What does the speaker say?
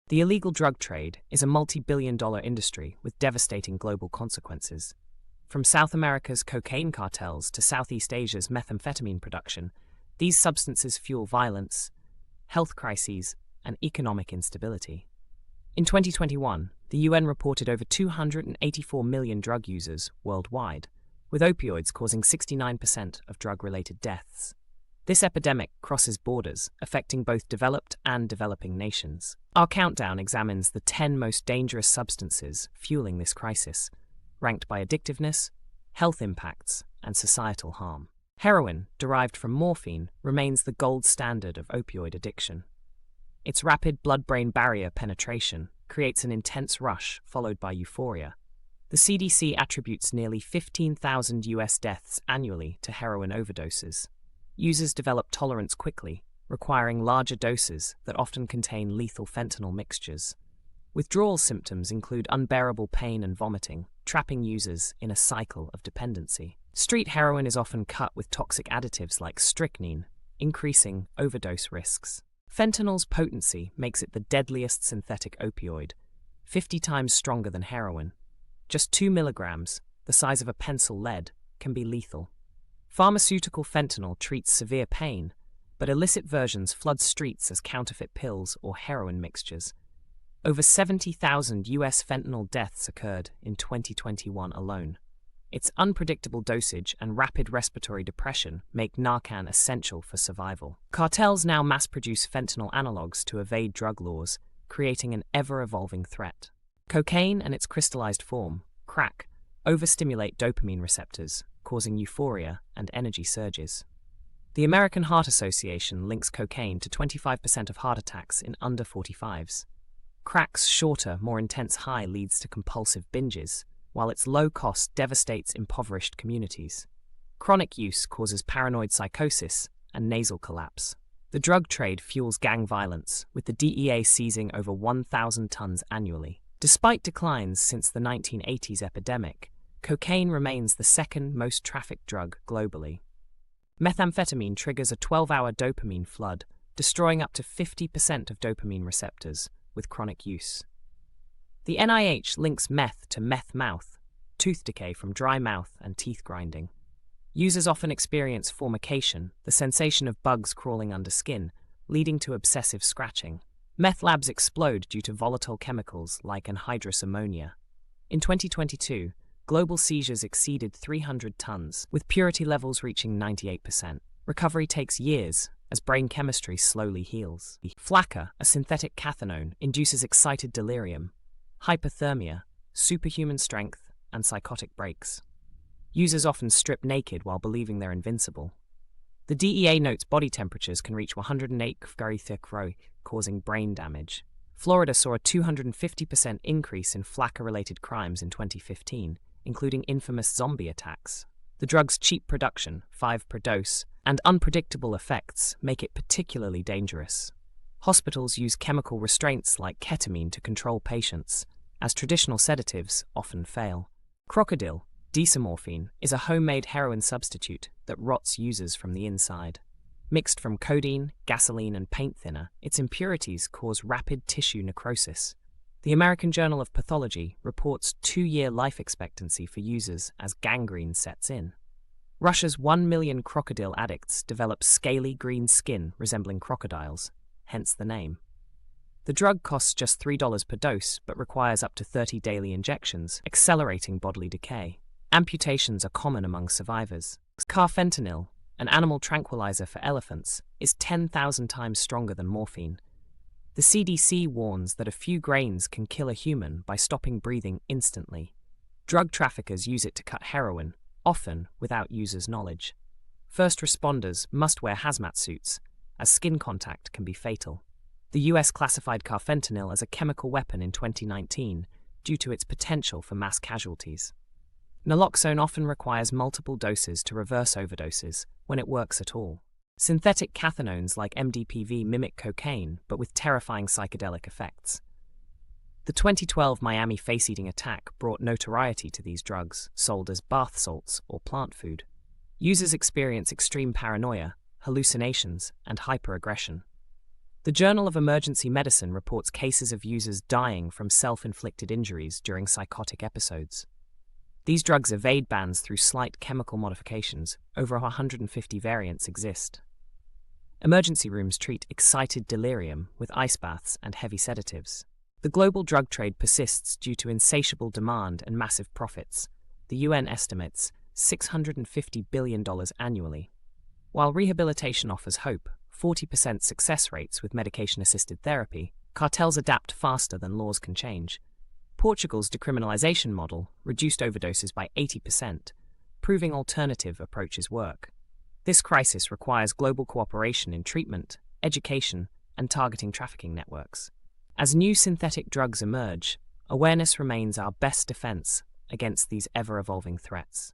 The illegal drug trade is a multi-billion-dollar industry with devastating global consequences. From South America's cocaine cartels to Southeast Asia's methamphetamine production, these substances fuel violence, health crises, and economic instability. In 2021, the UN reported over 284 million drug users worldwide, with opioids causing 69% of drug-related deaths. This epidemic crosses borders, affecting both developed and developing nations. Our countdown examines the 10 most dangerous substances fueling this crisis, ranked by addictiveness, health impacts, and societal harm. Heroin, derived from morphine, remains the gold standard of opioid addiction. Its rapid blood-brain barrier penetration creates an intense rush followed by euphoria. The CDC attributes nearly 15,000 US deaths annually to heroin overdoses. Users develop tolerance quickly, requiring larger doses that often contain lethal fentanyl mixtures. Withdrawal symptoms include unbearable pain and vomiting, trapping users in a cycle of dependency. Street heroin is often cut with toxic additives like strychnine, increasing overdose risks. Fentanyl's potency makes it the deadliest synthetic opioid, 50 times stronger than heroin. Just 2 milligrams, the size of a pencil lead, can be lethal. Pharmaceutical fentanyl treats severe pain, but illicit versions flood streets as counterfeit pills or heroin mixtures. Over 70,000 US fentanyl deaths occurred in 2021 alone. Its unpredictable dosage and rapid respiratory depression make Narcan essential for survival. Cartels now mass-produce fentanyl analogs to evade drug laws, creating an ever-evolving threat. Cocaine and its crystallized form, crack, overstimulate dopamine receptors, causing euphoria and energy surges. The American Heart Association links cocaine to 25% of heart attacks in under 45s. Crack's shorter, more intense high leads to compulsive binges, while its low cost devastates impoverished communities. Chronic use causes paranoid psychosis and nasal collapse. The drug trade fuels gang violence, with the DEA seizing over 1,000 tons annually. Despite declines since the 1980s epidemic, cocaine remains the second most trafficked drug globally. Methamphetamine triggers a 12-hour dopamine flood, destroying up to 50% of dopamine receptors with chronic use. The NIH links meth to meth mouth, tooth decay from dry mouth and teeth grinding. Users often experience formication, the sensation of bugs crawling under skin, leading to obsessive scratching. Meth labs explode due to volatile chemicals like anhydrous ammonia. In 2022, global seizures exceeded 300 tons, with purity levels reaching 98%. Recovery takes years, as brain chemistry slowly heals. Flakka, a synthetic cathinone, induces excited delirium, hypothermia, superhuman strength, and psychotic breaks. Users often strip naked while believing they're invincible. The DEA notes body temperatures can reach 108 degrees, causing brain damage. Florida saw a 250% increase in Flakka-related crimes in 2015, including infamous zombie attacks. The drug's cheap production, 5 per dose, and unpredictable effects make it particularly dangerous. Hospitals use chemical restraints like ketamine to control patients, as traditional sedatives often fail. Krokodil, decimorphine, is a homemade heroin substitute that rots users from the inside. Mixed from codeine, gasoline, and paint thinner, its impurities cause rapid tissue necrosis. The American Journal of Pathology reports 2-year life expectancy for users as gangrene sets in. Russia's 1 million Krokodil addicts develop scaly green skin resembling crocodiles, hence the name. The drug costs just $3 per dose but requires up to 30 daily injections, accelerating bodily decay. Amputations are common among survivors. Fentanyl, an animal tranquilizer for elephants, is 10,000 times stronger than morphine. The CDC warns that a few grains can kill a human by stopping breathing instantly. Drug traffickers use it to cut heroin, often without users' knowledge. First responders must wear hazmat suits, as skin contact can be fatal. The US classified carfentanil as a chemical weapon in 2019 due to its potential for mass casualties. Naloxone often requires multiple doses to reverse overdoses, when it works at all. Synthetic cathinones like MDPV mimic cocaine, but with terrifying psychedelic effects. The 2012 Miami face-eating attack brought notoriety to these drugs, sold as bath salts or plant food. Users experience extreme paranoia, hallucinations, and hyperaggression. The Journal of Emergency Medicine reports cases of users dying from self-inflicted injuries during psychotic episodes. These drugs evade bans through slight chemical modifications. Over 150 variants exist. Emergency rooms treat excited delirium with ice baths and heavy sedatives. The global drug trade persists due to insatiable demand and massive profits. The UN estimates $650 billion annually. While rehabilitation offers hope, 40% success rates with medication-assisted therapy, cartels adapt faster than laws can change. Portugal's decriminalization model reduced overdoses by 80%, proving alternative approaches work. This crisis requires global cooperation in treatment, education, and targeting trafficking networks. As new synthetic drugs emerge, awareness remains our best defense against these ever-evolving threats.